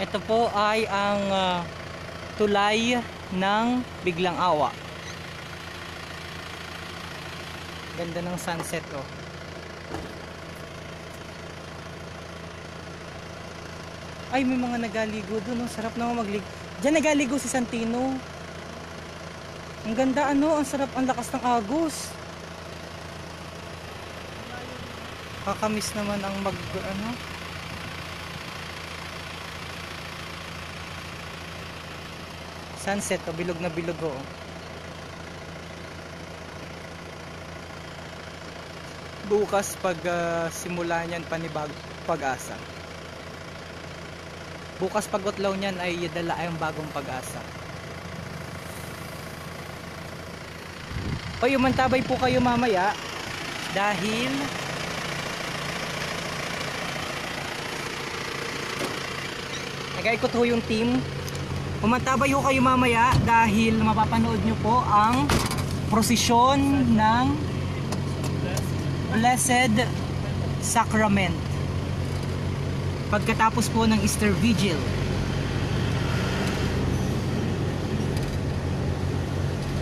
Ito po ay ang tulay ng Biglang Awa. Ganda ng sunset oh. Ay, may mga nagaligo doon. Sarap naman magligo. Diyan nagaligo si Santino. Ang ganda ano, ang sarap, ang lakas ng agos. Kakamiss naman ang sunset oh, bilog na bilog oh. Bukas pag simula niyan panibag Pag-asa. Bukas pag utlaw niyan ay dala ay ang bagong Pag-asa. Hoy, umantabay po kayo mamaya dahil nag-ikot ho yung team. Umantabay ho kayo mamaya dahil mapapanood nyo po ang prosesyon ng Blessed Sacrament pagkatapos po ng Easter Vigil.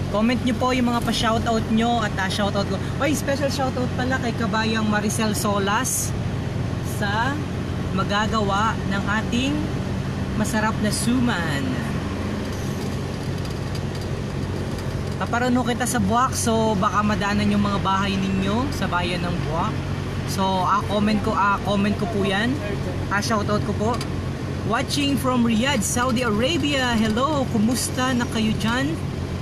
Comment nyo po yung mga pa-shoutout nyo at shoutout ko. Oy, special shoutout pala kay Kabayang Maricel Solas sa magagawa ng ating masarap na suman. Paparano kita sa Buwak, so baka madaanan yung mga bahay ninyo sa bayan ng Buwak. So comment ko po yan. Shoutout ko po. Watching from Riyadh, Saudi Arabia. Hello, kumusta na kayo dyan?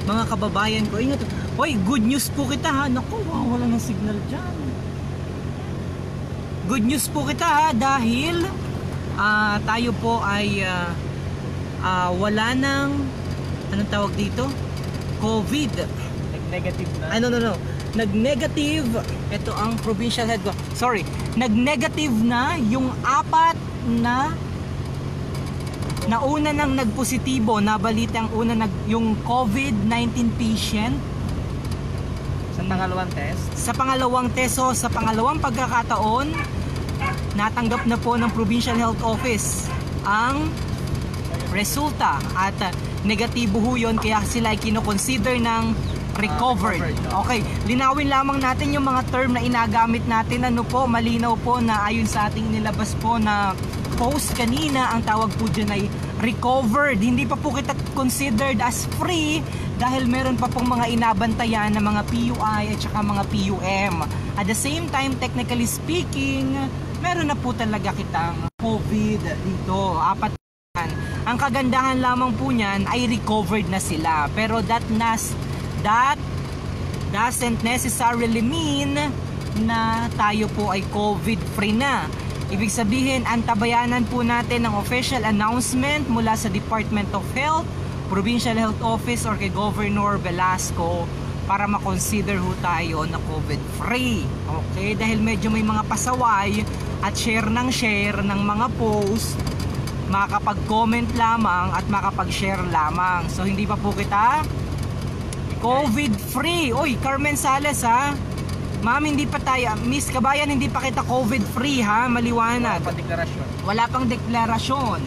Mga kababayan ko. Ingat. Hoy, good news po kita ha. Naku, wala ng signal dyan. Good news po kita ha, dahil tayo po ay wala ng anong tawag dito? COVID. Nag-negative na? No. Nag-negative. Ito ang provincial head ko. Sorry. Nag-negative na yung 4 na una nang nagpositibo. Nabalitang yung COVID-19 patient. Sa pangalawang test? Sa pangalawang test. So, sa pangalawang pagkakataon, natanggap na po ng Provincial Health Office ang resulta. At negatibo ho yun, kaya sila ay kinoconsider ng recovered. Okay, linawin lamang natin yung mga term na inagamit natin. Ano po, malinaw po na ayon sa ating nilabas po na post kanina, ang tawag po dyan ay recovered. Hindi pa po kita considered as free dahil meron pa pong mga inabantayan na mga PUI at saka mga PUM. At the same time, technically speaking, meron na po talaga kitang COVID dito. 4. Ang kagandahan lamang po niyan ay recovered na sila. Pero that doesn't necessarily mean na tayo po ay COVID free na. Ibig sabihin, antabayanan po natin ang official announcement mula sa Department of Health, Provincial Health Office or kay Governor Velasco para makonsider ho tayo na COVID free. Okay? Dahil medyo may mga pasaway at share ng mga post, makakapag-comment lamang at makapag-share lamang. So hindi pa po kita COVID free. Uy, Carmen Sales ha. Ma'am, hindi pa tayo, Miss Kabayan, hindi pa kita COVID free ha, maliwanag. Wala pang deklarasyon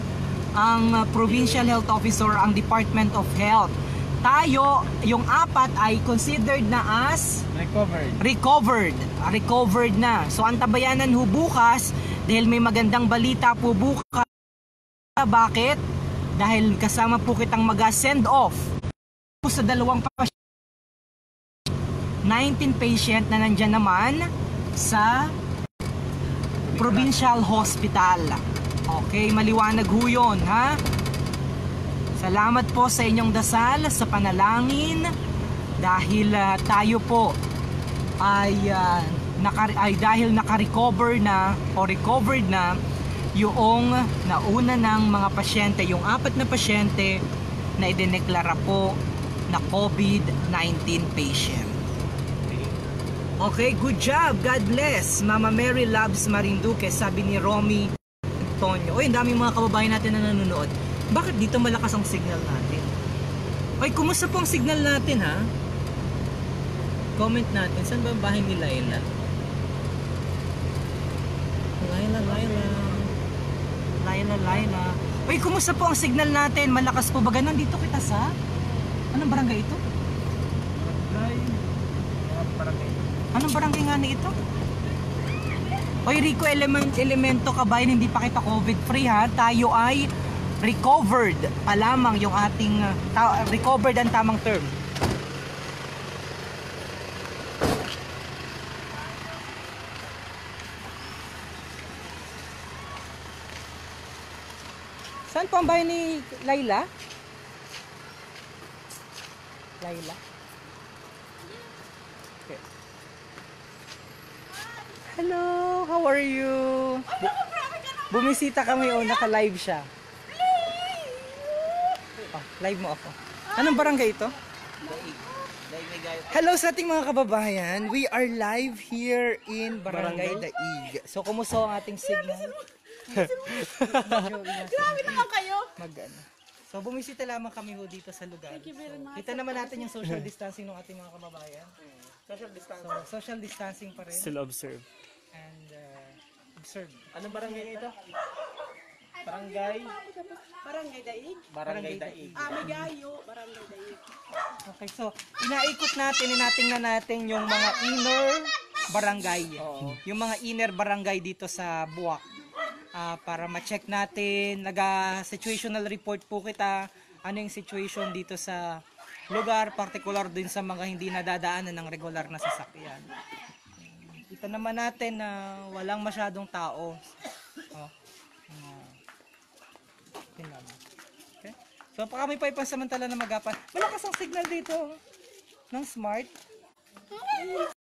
ang Provincial Health Officer, ang Department of Health. Tayo, yung 4 ay considered na as recovered na. So antabayanan ho bukas dahil may magandang balita po bukas. Bakit? Dahil kasama po kitang mag-send off sa 2 19 patient na nandyan naman sa Provincial Hospital. Okay, maliwanag ho yun, ha? Salamat po sa inyong dasal, sa panalangin, dahil tayo po ay dahil naka-recover na o recovered na yung nauna ng mga pasyente, yung 4 na pasyente na idineklara po na COVID-19 patient. Okay, good job. God bless. Mama Mary loves Marinduque, sabi ni Romy Antonio. Uy, ang daming mga kababayan natin na nanonood. Bakit dito malakas ang signal natin? Uy, kumusta po ang signal natin ha? Comment natin. Saan ba ang bahay ni Laila? Laila. Uy, kumusta po ang signal natin? Malakas po ba? Nandito kita sa? Anong barangay ito? Anong barangay nga na ito? Uy, Rico Elemento Kabayan, hindi pa kita COVID-free ha. Tayo ay recovered pa lamang yung ating recovered ang tamang term. Saan po ang bahay ni Laila? Laila? Okay. Hello, how are you? Bumisita kami o naka-live siya. Oh, live mo ako. Anong barangay ito? Hello sa ating mga kababayan. We are live here in Barangay Daig. So, kumusta ang ating signal? Grabe naman kayo. So, bumisita lamang kami ho dito sa lugar. So, kita naman natin yung social distancing ng ating mga kababayan. Social distance. So, social distancing pa rin. Still observe. And observe. Anong barangay ito? Barangay? Barangay Daig. Barangay Daig. May gayo. Barangay Daig. Okay, so inaikot natin, inatingnan natin yung mga inner barangay. Yung mga inner barangay dito sa Buwak. Para ma-check natin, situational report po kita, ano yung situation dito sa lugar, particular din sa mga hindi nadadaanan ng regular na sasakyan. Kita naman natin na walang masyadong tao. Okay. So kami pa ipansamantala na magapan. Malakas ang signal dito ng Smart.